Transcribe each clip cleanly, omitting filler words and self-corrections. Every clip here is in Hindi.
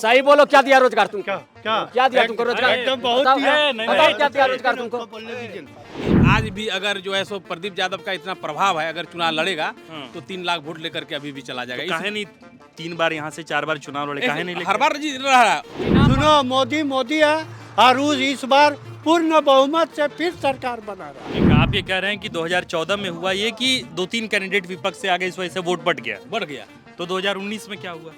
सही बोलो, क्या दिया रोजगार तुमको? क्या दिया तुमको रोजगार? एकदम बहुत बताओ, दिया। बताओ क्या दिया रोजगार तुमको? आज भी अगर जो है सो प्रदीप यादव का इतना प्रभाव है, अगर चुनाव लड़ेगा तो 3 लाख वोट लेकर के अभी भी चला जाएगा। तो काहे नहीं 3 बार यहाँ से 4 बार चुनाव लड़े, काहे नहीं हर लेके? बार जीत रहा है। सुनो, मोदी है और इस बार पूर्ण बहुमत से फिर सरकार बना रहा है। एक आप ये कह रहे हैं कि 2014 में हुआ ये कि 2-3 कैंडिडेट विपक्ष से आ गए, इस वजह से वोट बढ़ गया। बढ़ गया। तो 2019 में क्या हुआ?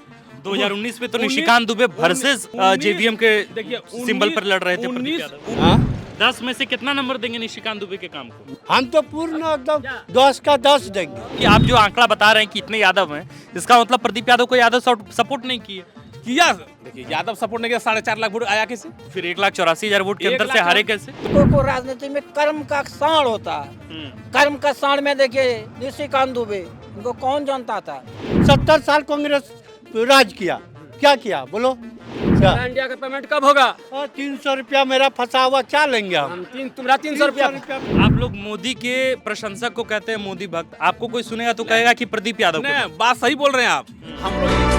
2019 में तो निशिकांत दुबे वर्सेस जेवीएम के देखिए, सिंबल पर लड़ रहे थे प्रदीप 19 यादव। 10 में से कितना नंबर देंगे निशिकांत दुबे के काम को? हम तो पूर्ण एकदम 10 का 10 देंगे। कि आप जो आंकड़ा बता रहे हैं कि इतने यादव हैं, इसका मतलब प्रदीप यादव को यादव सपोर्ट नहीं किए। किया। देखिए, यादव सपोर्ट नहीं किया, 4.5 लाख वोट आया कैसे? फिर 1,84,000 वोट के अंतर से हारे कैसे? को राजनीति में कर्म का साण होता है। कर्म का साण में देखिए निशिकांत दुबे, उनको कौन जानता था? 70 साल कांग्रेस राज किया, क्या किया बोलो? क्या? इंडिया का पेमेंट कब होगा? 300 रुपया मेरा फंसा हुआ, क्या लेंगे हम? हम तुम्हारा 300 रुपया। आप लोग मोदी के प्रशंसक को कहते हैं मोदी भक्त, आपको कोई सुनेगा तो कहेगा कि प्रदीप यादव को। नहीं, बात सही बोल रहे हैं आप। हम लोग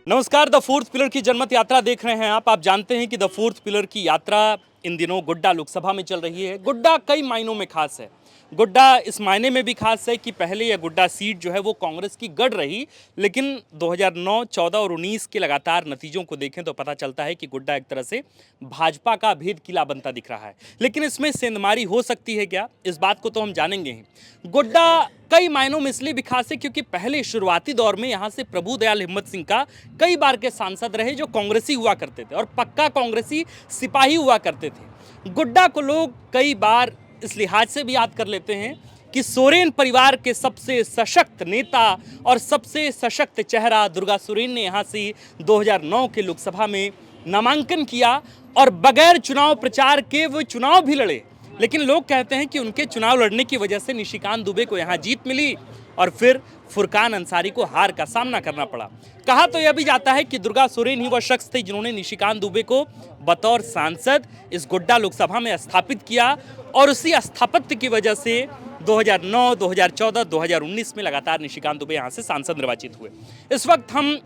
नमस्कार, द फोर्थ पिलर की जनमत यात्रा देख रहे हैं आप जानते हैं कि द फोर्थ पिलर की यात्रा इन दिनों गोड्डा लोकसभा में चल रही है। गोड्डा कई मायनों में खास है। गोड्डा इस मायने में भी खास है कि पहले यह गोड्डा सीट जो है वो कांग्रेस की गढ़ रही, लेकिन 2009, 14 और 19 के लगातार नतीजों को देखें तो पता चलता है कि गोड्डा एक तरह से भाजपा का भेद किला बनता दिख रहा है। लेकिन इसमें सेंधमारी हो सकती है क्या, इस बात को तो हम जानेंगे ही। गोड्डा कई मायनों में इसलिए भी खास है क्योंकि पहले शुरुआती दौर में यहाँ से प्रभु दयाल हिम्मत सिंह का कई बार के सांसद रहे जो कांग्रेसी हुआ करते थे और पक्का कांग्रेसी सिपाही हुआ करते थे। गोड्डा को लोग कई बार इस लिहाज से भी याद कर लेते हैं कि सोरेन परिवार के सबसे सशक्त नेता और सबसे सशक्त चेहरा दुर्गा सोरेन ने यहाँ से 2009 के लोकसभा में नामांकन किया और बगैर चुनाव प्रचार के वो चुनाव भी लड़े। लेकिन लोग कहते हैं कि उनके चुनाव लड़ने की वजह से निशिकांत दुबे को यहाँ जीत मिली और फिर फुरकान अंसारी को हार का सामना करना पड़ा। कहा तो यह भी जाता है कि दुर्गा सोरेन ही वह शख्स थे जिन्होंने निशिकांत दुबे को बतौर सांसद इस गोड्डा लोकसभा में स्थापित किया और उसी स्थापत्य की वजह से 2009, 2014, 2019 में लगातार निशिकांत दुबे यहाँ से सांसद निर्वाचित हुए। इस वक्त हम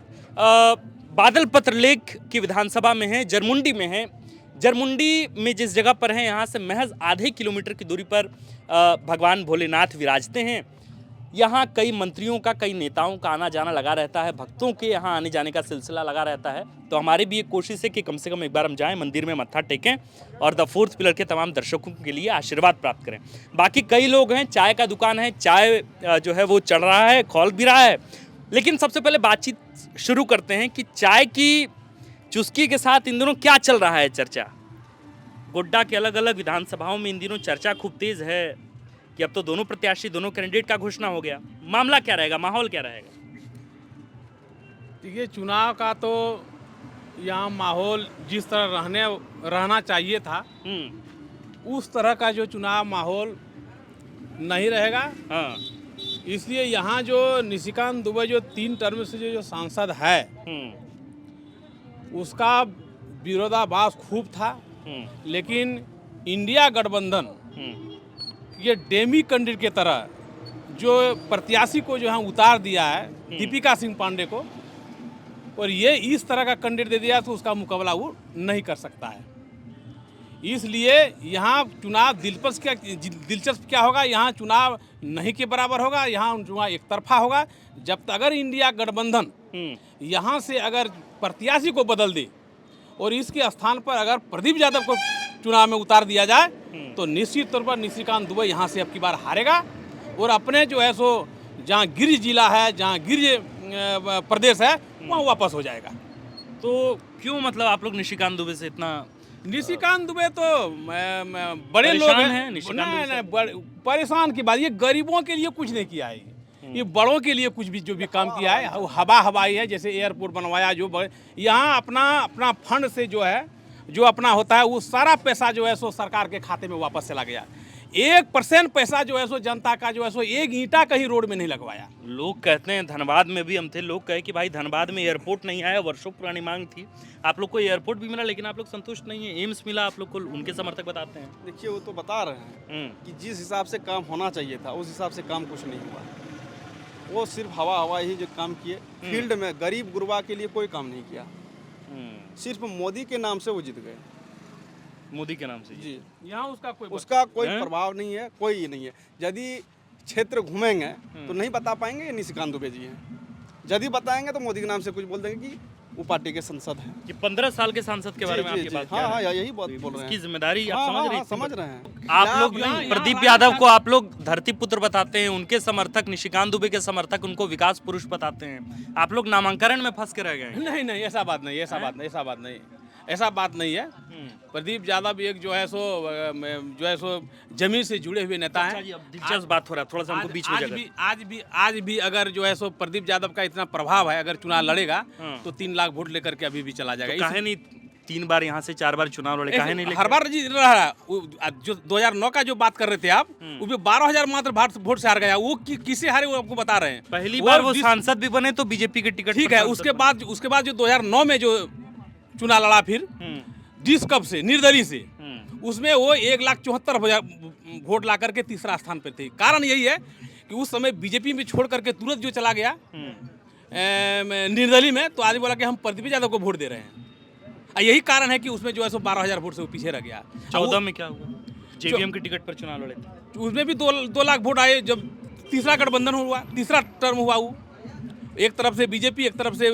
बादल पत्र लेक की विधानसभा में हैं, जरमुंडी में हैं। जरमुंडी में जिस जगह पर हैं यहाँ से महज आधे किलोमीटर की दूरी पर भगवान भोलेनाथ विराजते हैं। यहाँ कई मंत्रियों का, कई नेताओं का आना जाना लगा रहता है, भक्तों के यहाँ आने जाने का सिलसिला लगा रहता है। तो हमारी भी एक कोशिश है कि कम से कम एक बार हम जाएं, मंदिर में मत्था टेकें और द फोर्थ पिलर के तमाम दर्शकों के लिए आशीर्वाद प्राप्त करें। बाकी कई लोग हैं, चाय का दुकान है, चाय जो है वो चल रहा है, खोल भी रहा है। लेकिन सबसे पहले बातचीत शुरू करते हैं कि चाय की चुस्की के साथ इन दिनों क्या चल रहा है चर्चा। गोड्डा के अलग अलग विधानसभाओं में इन दिनों चर्चा खूब तेज है कि अब तो दोनों प्रत्याशी, दोनों कैंडिडेट का घोषणा हो गया। मामला क्या रहेगा, माहौल क्या रहेगा? देखिए, चुनाव का तो यहाँ माहौल जिस तरह रहना चाहिए था उस तरह का जो चुनाव माहौल नहीं रहेगा। हाँ। इसलिए यहाँ जो निशिकांत दुबे जो 3 टर्म से जो सांसद है उसका विरोधाभास खूब था। लेकिन इंडिया गठबंधन ये डेमी कैंडिडेट के तरह जो प्रत्याशी को जो है उतार दिया है, दीपिका सिंह पांडे को, और ये इस तरह का कैंडिडेट दे दिया तो उसका मुकाबला वो नहीं कर सकता है। इसलिए यहाँ चुनाव दिलचस्प क्या होगा, यहाँ चुनाव नहीं के बराबर होगा, यहाँ चुनाव एक तरफा होगा। जब तक अगर इंडिया गठबंधन यहाँ से अगर प्रत्याशी को बदल दे और इसके स्थान पर अगर प्रदीप यादव को चुनाव में उतार दिया जाए तो निश्चित तौर पर निशिकांत दुबे यहाँ से अब की बार हारेगा और अपने जो है सो जहाँ गिरिज जिला है, जहाँ गिरिज प्रदेश है, वहाँ वापस हो जाएगा। तो क्यों, मतलब आप लोग निशिकांत दुबे से इतना? निशिकांत दुबे तो बड़े लोग हैं, परेशान की बात, ये गरीबों के लिए कुछ नहीं किया है, ये बड़ों के लिए कुछ भी जो भी काम किया है, हवाई है, जैसे एयरपोर्ट बनवाया, जो यहाँ अपना फंड से जो है जो अपना होता है वो सारा पैसा जो है सो सरकार के खाते में वापस चला गया। 1% पैसा जो है सो जनता का जो है सो एक ईंटा कहीं रोड में नहीं लगवाया। लोग कहते हैं, धनबाद में भी हम थे, लोग कहे कि भाई धनबाद में एयरपोर्ट नहीं आया, वर्षों पुरानी मांग थी, आप लोग को एयरपोर्ट भी मिला लेकिन आप लोग संतुष्ट नहीं है। एम्स मिला आप लोग को, उनके समर्थक बताते हैं। देखिए, वो तो बता रहे हैं कि जिस हिसाब से काम होना चाहिए था उस हिसाब से काम कुछ नहीं हुआ। वो सिर्फ हवा ही जो काम किए, फील्ड में गरीब गुरबा के लिए कोई काम नहीं किया। सिर्फ मोदी के नाम से वो जीत गए। मोदी के नाम से जी, यहाँ उसका कोई प्रभाव नहीं है, कोई नहीं है। यदि क्षेत्र घूमेंगे तो नहीं बता पाएंगे ये निशिकांत दुबे जी हैं। यदि बताएंगे तो मोदी के नाम से कुछ बोल देंगे कि वो पार्टी के सांसद हैं। कि 15 साल के सांसद के बारे में आपकी बात हाँ हाँ, यही बात बोल रहे हैं। इसकी जिम्मेदारी आप समझ रहे हैं? समझ रहे हैं। आप लोग नहीं, प्रदीप यादव को आप लोग धरती पुत्र बताते हैं, उनके समर्थक निशिकांत दुबे के समर्थक उनको विकास पुरुष बताते हैं। आप लोग नामांकन में फंस के रह गए हैं। नहीं, ऐसा बात नहीं, ऐसा बात नहीं है। प्रदीप यादव एक जो है सो जमीन से जुड़े हुए नेता हैं। दिलचस्प बात हो रहा है, थोड़ा सा हमको बीच में जगह। आज भी अगर जो है सो प्रदीप यादव का इतना प्रभाव है, अगर चुनाव लड़ेगा तो 3 लाख वोट लेकर के अभी भी चला जाएगा। तो काहे नहीं 3 बार यहाँ से 4 बार चुनाव लड़े, काहे नहीं? हर बार जी रहा है। जो 2009 का जो बात कर रहे थे आप, वो भी 12,000 मात्र वोट से हार गया। वो किसे हारे वो आपको बता रहे हैं। पहली बार वो सांसद भी बने तो बीजेपी के टिकट। ठीक है, उसके बाद जो 2009 में जो चुनाव लड़ा फिर जिस कब से निर्दलीय से, उसमें वो 1,74,000 वोट ला करके तीसरा स्थान पर थे। कारण यही है कि उस समय बीजेपी में छोड़ करके तुरंत जो चला गया निर्दलीय में, तो आदमी बोला कि हम प्रदीप यादव को वोट दे रहे हैं। यही कारण है कि उसमें जो है सो 12,000 वोट से वो पीछे रह गया। 14 में क्या हुआ? जेवीएम के टिकट पर चुनाव लड़े थे, उसमें भी 2 लाख वोट आए। जब तीसरा गठबंधन हुआ, तीसरा टर्म हुआ, वो एक तरफ से बीजेपी, एक तरफ से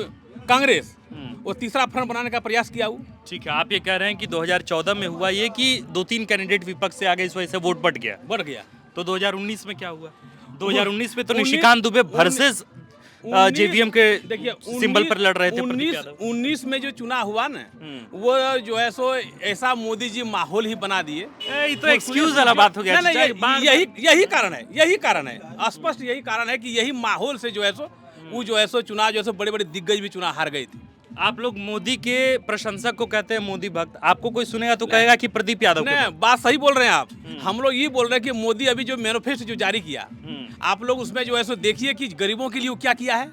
कांग्रेस, वो तीसरा फ्रंट बनाने का प्रयास किया। वो ठीक है, आप ये कह रहे हैं कि 2014 में हुआ ये कि 2-3 कैंडिडेट विपक्ष से आ गए, इस वजह से वोट बढ़ गया। तो 2019 में क्या हुआ? 2019 में तो निशिकांत दुबे वर्सेस जेवीएम के सिंबल पर लड़ रहे थे। 19 में जो चुनाव हुआ ना, वो जो है सो ऐसा मोदी जी माहौल ही बना दिए। ये तो एक्सक्यूज वाला बात हो गया। यही कारण है, स्पष्ट यही कारण है कि यही माहौल से जो है सो वो जो है सो चुनाव जो है सो बड़े दिग्गज भी चुनाव हार गए थे। आप लोग मोदी के प्रशंसक को कहते हैं मोदी भक्त, आपको कोई सुनेगा तो कहेगा कि प्रदीप यादव। नहीं, बात सही बोल रहे हैं आप। हम लोग ये बोल रहे हैं कि मोदी अभी जो मैनिफेस्टो जो जारी किया, आप लोग उसमें जो है सो देखिए कि गरीबों के लिए वो क्या किया है।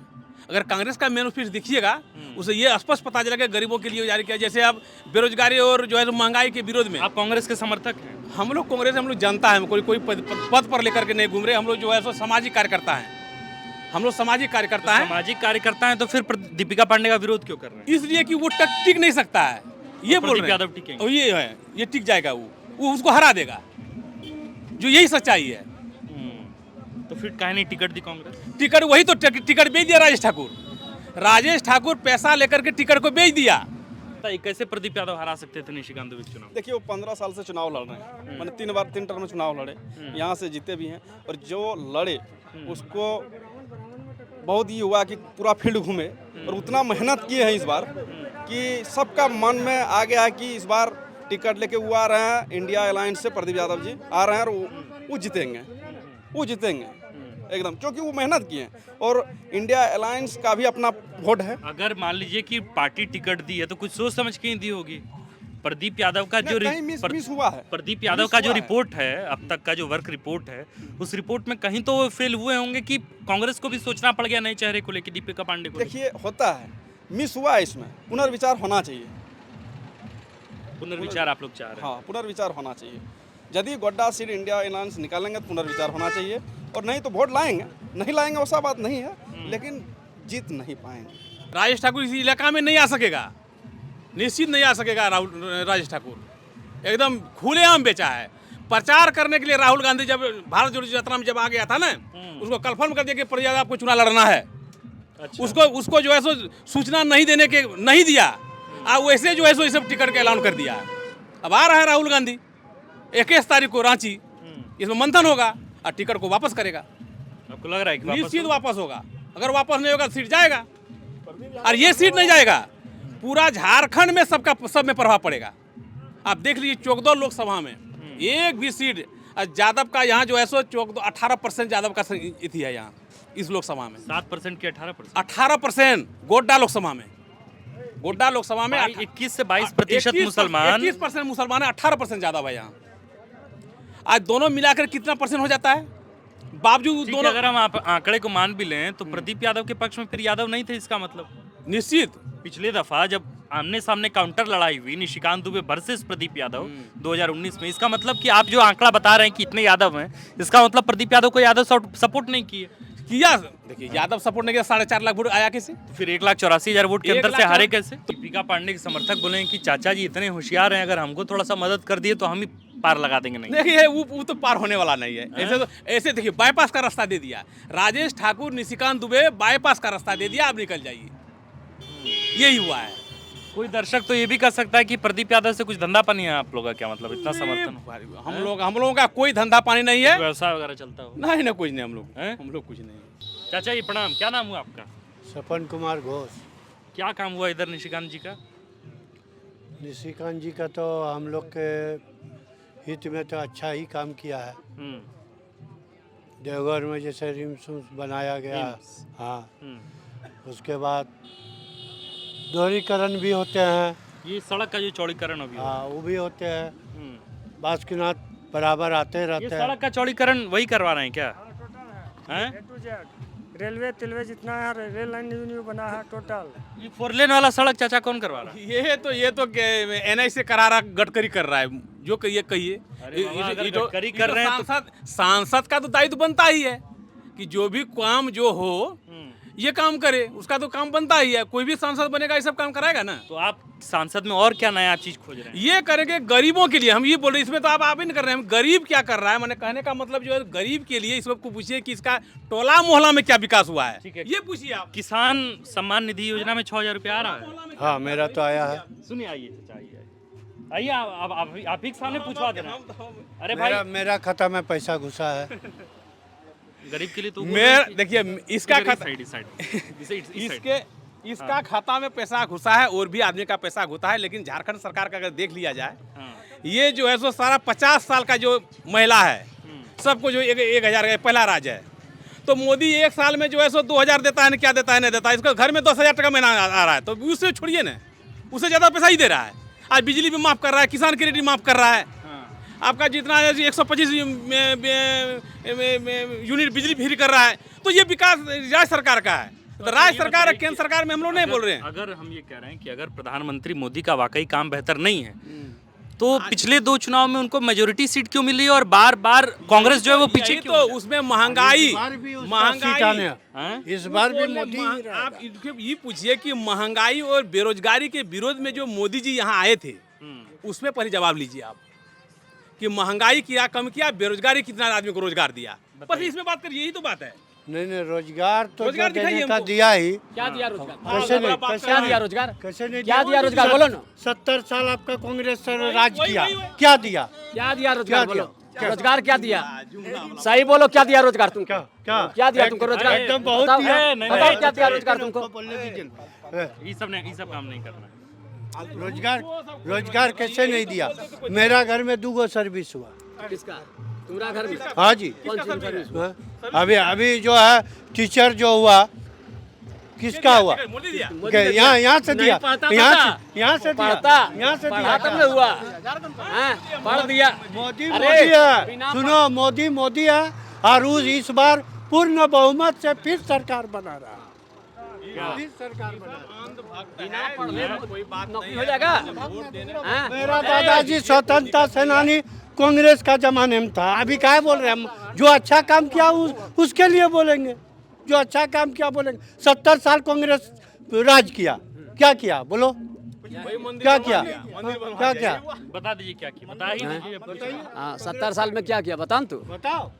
अगर कांग्रेस का मैनिफेस्टो देखिएगा, उसे ये स्पष्ट पता चलेगा गरीबों के लिए जारी किया। जैसे आप बेरोजगारी और जो है महंगाई के विरोध में, आप कांग्रेस के समर्थक हैं? हम लोग कांग्रेस, हम लोग जनता है, कोई पद पर लेकर के नहीं घूम रहे। हम लोग जो है सो सामाजिक कार्यकर्ता हैं। सामाजिक कार्यकर्ता हैं, तो फिर दीपिका पांडे का विरोध क्यों कर रहे हैं? इसलिए कि वो टिक नहीं सकता है, ये बोल रहे हैं। यादव टिकेंगे, ये है, ये टिक जाएगा, वो उसको हरा देगा, जो यही सच्चाई है। तो फिर काहे नहीं टिकट दी कांग्रेस? टिकट वही तो टिकट बेच दिया राजेश ठाकुर पैसा लेकर के टिकट को बेच दिया। कैसे प्रदीप यादव हरा सकते थे निशिकांत दुबे चुनाव? देखिए, वो 15 साल से चुनाव लड़ रहे हैं, मैंने 3 टर्म में चुनाव लड़े, यहाँ से जीते भी हैं। और जो लड़े उसको बहुत ये हुआ कि पूरा फील्ड घूमे और उतना मेहनत किए हैं इस बार कि सबका मन में आ गया कि इस बार टिकट लेके वो आ रहे हैं, इंडिया अलायंस से प्रदीप यादव जी आ रहे हैं और वो जीतेंगे एकदम, क्योंकि वो मेहनत किए हैं। और इंडिया अलायंस का भी अपना वोट है। अगर मान लीजिए कि पार्टी टिकट दी है तो कुछ सोच समझ के ही दी होगी। प्रदीप यादव का जो मिस हुआ है, प्रदीप यादव का जो रिपोर्ट है, अब तक का जो वर्क रिपोर्ट है, उस रिपोर्ट में कहीं तो फेल हुए होंगे कि कांग्रेस को भी सोचना पड़ गया नए चेहरे को लेकर, दीपिका पांडे को। देखिए, होता है, मिस हुआ है, इसमें पुनर्विचार होना चाहिए। पुनर्विचार आप लोग चाह रहे हैं? हाँ, पुनर्विचार होना चाहिए। यदि गोड्डा सीट इंडिया अलायंस निकालेंगे तो पुनर्विचार होना चाहिए, और नहीं तो वोट लाएंगे, नहीं लाएंगे वैसा बात नहीं है, लेकिन जीत नहीं पाएंगे। राजेश ठाकुर इस इलाका में नहीं आ सकेगा, निश्चित नहीं आ सकेगा। राजेश ठाकुर एकदम खुलेआम बेचा है। प्रचार करने के लिए राहुल गांधी जब भारत जोड़ो यात्रा में जब आ गया था ना, उसको कन्फर्म कर दिया कि प्रदीप यादव आपको चुनाव लड़ना है। अच्छा। उसको जो है सो सूचना नहीं दिया, वैसे जो है सो ये सब टिकट का ऐलान कर दिया। अब आ रहा है राहुल गांधी 21 तारीख को रांची, इसमें मंथन होगा और टिकट को वापस करेगा। आपको लग रहा है कि निश्चित वापस होगा? अगर वापस नहीं होगा सीट जाएगा, और ये सीट नहीं जाएगा, पूरा झारखंड में सब में प्रभाव पड़ेगा। आप देख लीजिए, 14 लोकसभा में एक भी सीट यादव का यहाँ जो है सो 18% यादव का इति है यहाँ इस लोकसभा में। 7% के 18% गोड्डा लोकसभा में 21 से 22% मुसलमान, 21% मुसलमान है, 18% यादव है यहाँ। आज दोनों मिलाकर कितना परसेंट हो जाता है? बावजूद दोनों, अगर हम आंकड़े को मान भी लें तो प्रदीप यादव के पक्ष में फिर यादव नहीं थे, इसका मतलब निश्चित। पिछले दफा जब आमने सामने काउंटर लड़ाई हुई निशिकांत दुबे वर्सेस प्रदीप यादव 2019 में, इसका मतलब कि आप जो आंकड़ा बता रहे हैं कि इतने यादव हैं, इसका मतलब प्रदीप यादव को यादव सपोर्ट नहीं किए। किया, देखिए यादव सपोर्ट नहीं किया, 4.5 लाख वोट आया कैसे? तो फिर 1,84,000 वोट के अंदर से हारे 1,84,000 कैसे? दीपिका पांडे के समर्थक बोले कि चाचा जी इतने होशियार हैं, अगर हमको थोड़ा सा मदद कर दिए तो हम ही पार लगा देंगे। नहीं, देखिए वो तो पार होने वाला नहीं है। ऐसे देखिए बाईपास का रास्ता दे दिया राजेश ठाकुर, निशिकांत दुबे, बाईपास का रास्ता दे दिया, आप निकल जाइए, यही हुआ है। कोई दर्शक तो ये भी कह सकता है कि प्रदीप यादव से कुछ धंधा पानी है आप लोगों का, क्या मतलब इतना समर्थन? हम लोगों का कोई धंधा पानी नहीं है, व्यवसाय वगैरह चलता हो? नहीं ना, कुछ नहीं, हम हैं? लोग कुछ नहीं। चाचा जी प्रणाम, क्या नाम हुआ आपका? सपन कुमार घोष। क्या काम हुआ इधर निशिकांत जी का? निशिकांत जी का तो हम लोग के हित में तो अच्छा ही काम किया है। देवघर में जैसे रिम्स बनाया गया, हाँ, उसके बाद दोहरीकरण भी होते हैं, ये सड़क का जो चौड़ीकरण अभी हुआ। हाँ वो भी होते हैं, बासुकीनाथ बराबर आते रहते ये हैं। सड़क का चौड़ीकरण वही करवा रहे हैं क्या? हैं? रेलवे तिलवे जितना है, रेल लाइन न्यू बना है टोटल। ये 4 लेन वाला सड़क चाचा कौन करवा रहा है? ये तो एनआई से करा रहा, गडकरी कर रहा है, जो कहिए कहिए। अरे बाबा, अगर ये तो- गडकरी ये कर तो रहे हैं तो- सांसद का तो दायित्व बनता ही है कि जो भी काम जो हो ये काम करे, उसका तो काम बनता ही है। कोई भी सांसद बनेगा ये सब काम कराएगा ना। तो आप सांसद में और क्या नया चीज खोज रहे हैं? ये करेंगे गरीबों के लिए, हम ये बोल रहे हैं, इसमें तो आप ही नहीं कर रहे हैं। हम गरीब क्या कर रहा है, मैंने कहने का मतलब जो है गरीब के लिए, इस वक्त को पूछिए कि इसका टोला मोहल्ला में क्या विकास हुआ है, ठीक है। ये पूछिए आप। किसान सम्मान निधि योजना में 6,000 रुपया आ रहा है। हाँ मेरा तो आया है। सुनिए, आइए चाचा, आइए आप ही के सामने पूछवा दे रहे हैं। अरे भाई, मेरा खाता में पैसा घुसा है। गरीब के लिए तो देखिए इसका खाता, इसके इसका खाता में पैसा घुसा है, और भी आदमी का पैसा घुसा है, लेकिन झारखंड सरकार का अगर देख लिया जाए, ये जो है सो सारा 50 साल का जो महिला है सबको जो 1,000 का पहला राज है, तो मोदी एक साल में जो है सो 2,000 देता है ना, क्या देता है नहीं देता है, इसका घर में 10,000 टका महीना आ रहा है, तो उससे छोड़िए ना, उससे ज़्यादा पैसा ही दे रहा है। आज बिजली भी माफ़ कर रहा है, किसान क्रेडिट भी माफ़ कर रहा है, आपका जितना 125 यूनिट बिजली फ्री कर रहा है, तो ये विकास राज्य सरकार का है। तो राज्य सरकार और केंद्र सरकार में हम लोग नहीं बोल रहे हैं। अगर हम ये कह रहे हैं कि अगर प्रधानमंत्री मोदी का वाकई काम बेहतर नहीं है, तो पिछले 2 चुनाव में उनको मेजोरिटी सीट क्यों मिली और बार बार कांग्रेस जो है वो पीछे क्यों? तो उसमें महंगाई, इस बार भी मोदी ही रहेगा। आप ये पूछिए कि महंगाई और बेरोजगारी के विरोध में जो मोदी जी यहाँ आए थे, उसमें पहले जवाब लीजिए आप कि महंगाई किया, कम किया, बेरोजगारी कितना आदमी को रोजगार दिया, बस इसमें बात करिए, यही तो बात है। नहीं रोजगार तो रोजगार जो देने दिखाइए का हमको। दिया ही। क्या दिया रोजगार? कैसे नहीं, क्या दिया रोजगार? कैसे नहीं क्या दिया रोजगार? बोलो ना। 70 साल आपका कांग्रेस सर राज वही- किया, वही- क्या दिया? क्या दिया रोजगार? क्या बोलो, रोजगार क्या दिया? सही बोलो, क्या दिया रोजगार तुमको? क्या दिया तुमको रोजगार? एकदम बहुत बताओ, दिया। बताओ क्या दिया रोजगार तुमको? बोलने दीजिए। ये सब काम नहीं करना है। रोजगार कैसे नहीं दिया? मेरा घर में 2 सर्विस हुआ। किसका? तुम्हारा घर में? हाँ जी। कौन सी सर्विस? हाँ? अभी जो है टीचर जो हुआ, किसका हुआ? मोदी दिया। यहाँ से दिया, नहीं पढ़ता यहाँ था। यहाँ से दिया, पढ़ता, यहाँ से पढ़ा दिया। तब न हुआ, हैं? पढ़ दिया। मोदी अरे, मोदी है, बिना सुनो, मोदी है, और इस बार पूर्ण बहुमत से फिर सरकार बना रहा है। फिर सरकार बना रहा है। नौकरी हो जाएगा? हैं? मेरा दादाजी स्वतंत्रता सेनानी कांग्रेस का जमाने में था। अभी क्या बोल रहे हैं हम? जो अच्छा काम किया उसके लिए बोलेंगे, जो अच्छा काम किया बोलेंगे। 70 साल कांग्रेस राज किया, क्या किया बोलो? क्या किया? क्या किया? बता दीजिए क्या किया, बता ही दीजिए। हाँ, 70 साल में क्या किया बता तू? बताओ।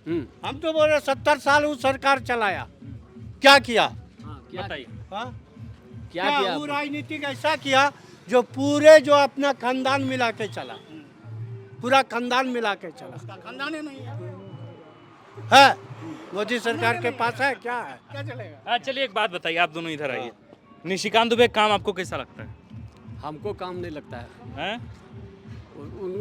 हम तो बोल रहे 70 साल वो सरकार चलाया, क्या किया? बताइए। हाँ? क्या किया? वो राजनीतिक ऐसा किया जो पूरे जो अपना खानदान मिला के चला, पूरा खानदान मिला के चला। खानदान नहीं है मोदी सरकार के पास है, क्या है? क्या चलेगा? चलिए एक बात बताइए, आप दोनों इधर आइए। निशिकांत दुबे का काम आपको कैसा लगता है? हमको काम नहीं लगता है। हैं?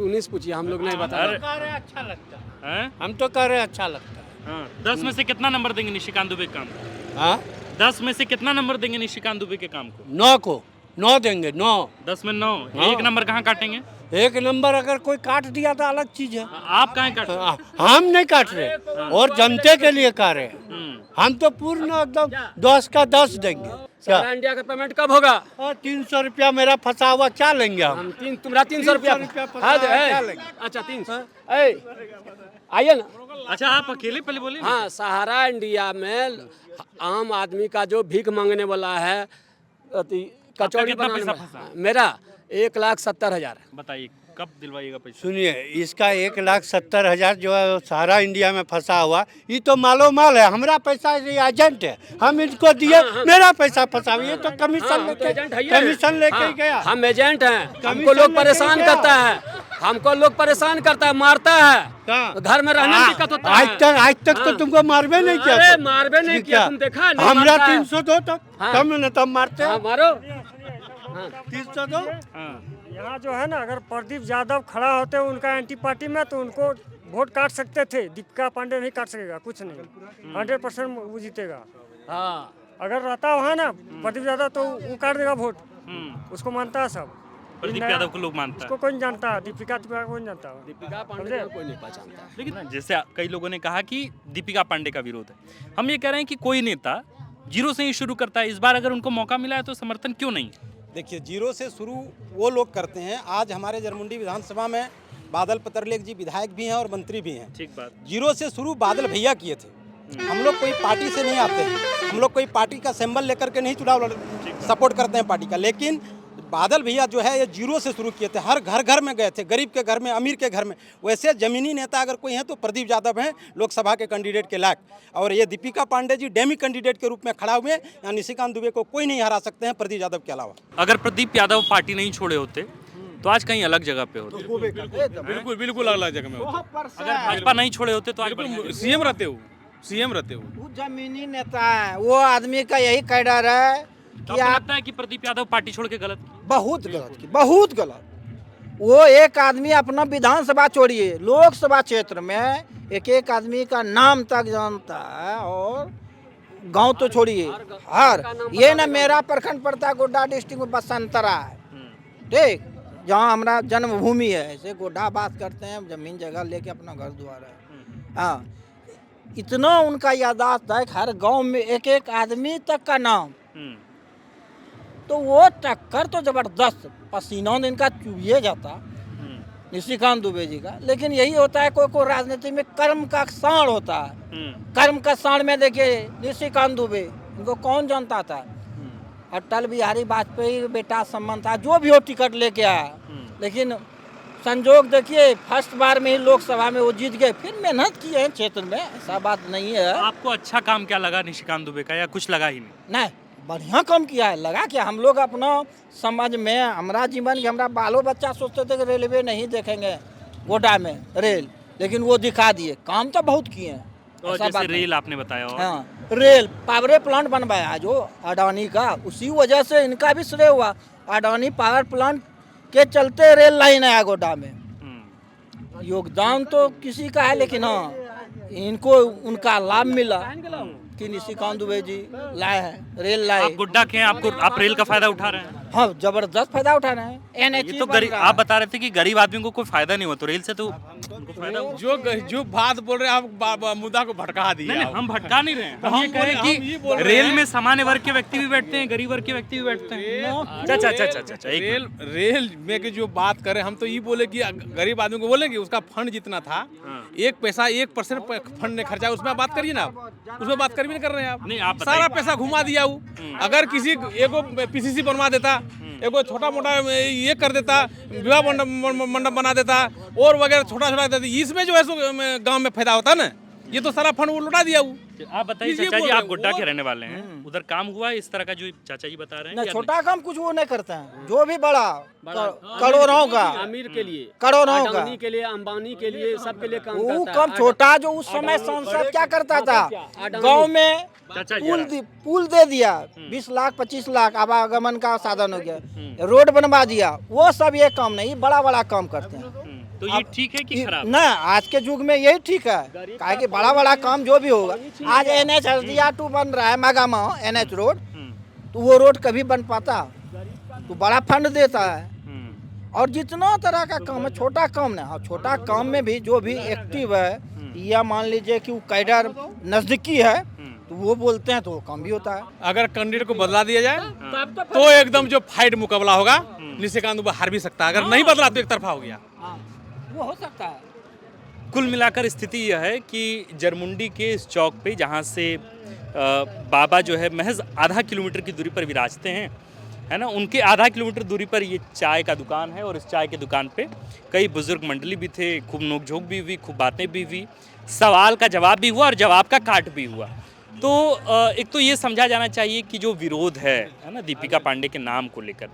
उन्हीं से पूछिए, हम लोग नहीं बता रहे। कह रहे अच्छा लगता है, हैं? हम तो कह रहे अच्छा लगता है। हाँ, 10 में से कितना नंबर देंगे निशिकांत दुबे के काम को? हाँ? 10 में से कितना नंबर देंगे निशिकांत दुबे के काम को? 9 को 9 देंगे, 9। 10 में 9। हाँ। 1 नंबर कहाँ काटेंगे? एक नंबर। अगर कोई काट दिया तो अलग चीज है। आप कहाँ काट रहे हैं? हम नहीं काट रहे और जनते के लिए काट रहे हैं। हम तो पूर्ण एकदम 10 का 10 देंगे। क्या सारा इंडिया का पेमेंट कब होगा? 300 रुपया मेरा फंसा हुआ, क्या लेंगे हम? तुम्हारा 300 रुपया हाँ, क्या लेंगे? अच्छा 300। आइए ना। अच्छा आप अकेले पहले बोले ना? हाँ, सहारा इंडिया में आम आदमी का जो भीख मांगने वाला है कचौड़ी कितना बनाने पैसा वाला- फंसा? मेरा 1,70,000। बताइए कब दिलवाइएगा पैसा? सुनिए, इसका 1,70,000 जो है सारा इंडिया में फंसा हुआ, ये तो मालो माल है। हमारा पैसा ये एजेंट है, हम इनको दिए, मेरा पैसा फंसा। ये तो कमीशन लेके ही गया। हम एजेंट हैं, हमको कमीशन लोग लेके परेशान गया। करता है, हमको लोग परेशान करता है, मारता है, घर में रहने में दिक्कत होता है। आज तक तो तुमको मारबे नहीं किया। अरे मारबे नहीं किया, तुम देखा नहीं हमरा मारता है। 300 दो तब कम न तब मारते हाँ, हैं। मारो। 300 दो। यहाँ जो है ना, अगर प्रदीप यादव खड़ा होते उनका एंटी पार्टी में तो उनको वोट काट सकते थे। दीपिका पांडे नहीं काट सकेगा, कुछ नहीं, 100% वो जीतेगा। हाँ, अगर रहता वहाँ ना प्रदीप यादव तो वो काट देगा वोट। उसको मानता है सब। प्रदीप यादव को लोग मानता है, उसको कोई नहीं जानता, दीपिका को कोई नहीं जानता। दीपिका पांडे को कोई नहीं पहचानता। लेकिन जैसे कई लोगों ने कहा कि दीपिका पांडे का विरोध है, हम ये कह रहे हैं कि कोई नेता जीरो से ही शुरू करता है। इस बार अगर उनको मौका मिला है तो समर्थन क्यों नहीं? देखिए, जीरो से शुरू वो लोग करते हैं। आज हमारे जरमुंडी विधानसभा में बादल पत्रलेख जी विधायक भी हैं और मंत्री भी हैं। ठीक बात। जीरो से शुरू बादल भैया किए थे। हम लोग कोई पार्टी से नहीं आते हैं, हम लोग कोई पार्टी का सिंबल लेकर के नहीं चुनाव सपोर्ट करते हैं पार्टी का। लेकिन बादल भैया जो है ये जीरो से शुरू किए थे, हर घर में गए थे, गरीब के घर में, अमीर के घर में। वैसे जमीनी नेता अगर कोई है तो प्रदीप यादव हैं, लोकसभा के कैंडिडेट के लायक। और ये दीपिका पांडे जी डेमी कैंडिडेट के रूप में खड़ा हुए हैं। यहाँ निशिकांत दुबे को कोई नहीं हरा सकते हैं प्रदीप यादव के अलावा। अगर प्रदीप यादव पार्टी नहीं छोड़े होते तो आज कहीं अलग जगह पे होते। बिल्कुल बिल्कुल अलग जगह में होता। अगर भाजपा नहीं छोड़े होते तो आज बढ़िया। सीएम रहते हो, सीएम रहते हो। वो जमीनी नेता है, वो आदमी का यही कैडर है तो कि आपको आप लगता है कि प्रदीप यादव पार्टी छोड़ के गलत किया? बहुत गलत की, बहुत गलत। वो एक आदमी अपना विधानसभा छोड़िए, लोकसभा क्षेत्र में एक आदमी का नाम तक जानता है। और गांव तो छोड़िए, हर ये ना मेरा प्रखंड पड़ता है गोड्डा डिस्ट्रिक्ट में बसंतरा है, ठीक, जहाँ हमारा जन्मभूमि है। ऐसे गोड्डा बात करते हैं, जमीन जगह लेके अपना घर द्वार है। हाँ, इतना उनका यादाश्त है, हर गांव में एक आदमी तक का नाम। तो वो टक्कर तो जबरदस्त, पसीना इनका चुभिए जाता निशिकांत दुबे जी का। लेकिन यही होता है, कोई राजनीति में कर्म का साण होता है। कर्म का साण में देखिए निशिकांत दुबे, इनको कौन जानता था? अटल बिहारी वाजपेयी बेटा संबंध था, जो भी हो टिकट लेके आया। लेकिन संजोग देखिए, फर्स्ट बार में ही लोकसभा में वो जीत गए। फिर मेहनत की है क्षेत्र में, ऐसा बात नहीं है। आपको अच्छा काम क्या लगा निशिकांत दुबे का, या कुछ लगा ही नहीं? बढ़िया काम किया है। लगा कि हम लोग अपना समाज में, हमारा जीवन के, हमारा बालो बच्चा सोचते थे कि रेलवे नहीं देखेंगे गोड्डा में रेल, लेकिन वो दिखा दिए। काम तो बहुत किए हैं। और ऐसा जैसे बात नहीं। रेल आपने बताया, और हाँ, रेल पावर प्लांट बनवाया है जो अडानी का, उसी वजह से इनका भी श्रेय हुआ। अडानी पावर प्लांट के चलते रेल लाइन आया गोड्डा में। योगदान तो किसी का है, लेकिन हाँ, इनको उनका लाभ मिला कि निशिकांत दुबे जी लाए हैं, रेल लाए। आप गुड्डा के हैं, आप रेल का फायदा उठा रहे हैं? हाँ, जबरदस्त फायदा उठा रहे हैं। NH ये तो गरीब, आप बता रहे थे कि गरीब आदमी को कोई फायदा नहीं हुआ, तो रेल से तो उनको फायदा हुआ। जो बात बोल रहे हैं आप मुद्दा को भटका दिया। नहीं, हम भटका नहीं रहे हैं। हम ये कह रहे हैं हम ये कि बोल रहे रेल हैं। में सामान्य वर्ग के व्यक्ति भी बैठते हैं, गरीब वर्ग के व्यक्ति भी बैठते हैं। अच्छा, रेल में की जो बात करें, हम तो ये बोले कि गरीब आदमी को बोले कि उसका फंड जितना था, 1% फंड ने खर्चा, उसमें बात करिए ना। उसमें बात कर भी नहीं कर रहे हैं आप। नहीं, आप बताइए। सारा पैसा घुमा दिया वो। अगर किसी एगो PCC बनवा देता, एगो छोटा मोटा ये कर देता, विवाह मंडप बना देता, और वगैरह छोटा देता, इसमें जो है सो गांव में फायदा होता ना। ये तो सारा फंड वो लौटा दिया वो। आप बताइए इसीलिए चाचा जी, बोल आप रहे गुड्डा हैं, के रहने वाले हैं, उधर काम हुआ है इस तरह का जो चाचा जी बता रहे हैं? ना, या छोटा काम कुछ वो नहीं करते हैं। जो भी बड़ा करोड़ों का, अमीर के लिए, करोड़ों का, अडानी के लिए, अंबानी के लिए, सबके लिए काम वो करता है। कम छोटा जो उस समय सांसद क्या करता था, गांव में चाचा जी पुल दे दिया, 20 लाख 25 लाख आवागमन का साधन हो गया, रोड बनवा दिया। वो सब ये काम नहीं, बड़ा बड़ा काम करते हैं। तो ये ठीक है कि खराब? ना, आज के युग में यही ठीक है, काहे कि बड़ा बड़ा काम जो भी होगा। आज NH हल्दिया 2 बन रहा है, मागामा NH रोड, तो वो रोड कभी बन पाता? तो बड़ा फंड देता है। और जितना तरह का काम है, छोटा काम नहीं, हाँ छोटा काम में भी जो भी एक्टिव है या मान लीजिए कि वो कैडर नज़दीकी है तो वो बोलते हैं तो वो काम भी होता है। अगर कैंडिडेट को बदला दिया जाए तो एकदम जो फाइट मुकाबला होगा निशिकांत दुबे हार भी सकता है। अगर नहीं बदला तो एक तरफा हो गया। वो हो सकता है। कुल मिलाकर स्थिति यह है कि जरमुंडी के इस चौक पे जहाँ से बाबा जो है महज आधा किलोमीटर की दूरी पर विराजते हैं, है ना, उनके आधा किलोमीटर दूरी पर ये चाय का दुकान है और इस चाय के दुकान पे कई बुजुर्ग मंडली भी थे, खूब नोकझोंक भी हुई, खूब बातें भी हुई, सवाल का जवाब भी हुआ और जवाब का काट भी हुआ। तो एक तो ये समझा जाना चाहिए कि जो विरोध है ना दीपिका पांडे के नाम को लेकर,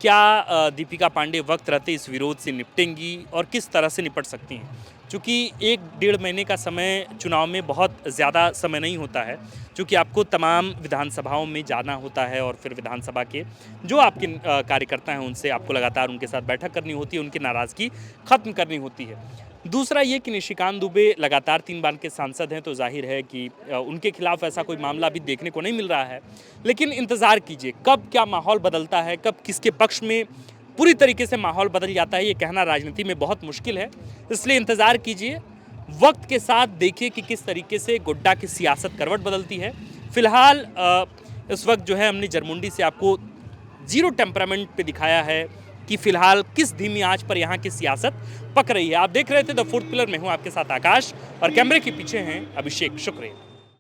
क्या दीपिका पांडे वक्त रहते इस विरोध से निपटेंगी और किस तरह से निपट सकती हैं। चूँकि 1-1.5 महीने का समय चुनाव में बहुत ज़्यादा समय नहीं होता है, चूँकि आपको तमाम विधानसभाओं में जाना होता है और फिर विधानसभा के जो आपके कार्यकर्ता हैं उनसे आपको लगातार उनके साथ बैठक करनी होती है, उनकी नाराज़गी ख़त्म करनी होती है। दूसरा ये कि निशिकांत दुबे लगातार 3 बार के सांसद हैं, तो जाहिर है कि उनके खिलाफ ऐसा कोई मामला अभी देखने को नहीं मिल रहा है। लेकिन इंतज़ार कीजिए कब क्या माहौल बदलता है, कब किसके पक्ष में पूरी तरीके से माहौल बदल जाता है, ये कहना राजनीति में बहुत मुश्किल है। इसलिए इंतज़ार कीजिए, वक्त के साथ देखिए कि किस तरीके से गोड्डा की सियासत करवट बदलती है। फिलहाल इस वक्त जो है हमने जरमुंडी से आपको जीरो टेम्परामेंट पे दिखाया है कि फिलहाल किस धीमी आंच पर यहाँ की सियासत पक रही है। आप देख रहे थे द फोर्थ पिलर में हूँ आपके साथ आकाश और कैमरे के पीछे हैं अभिषेक। शुक्रिया।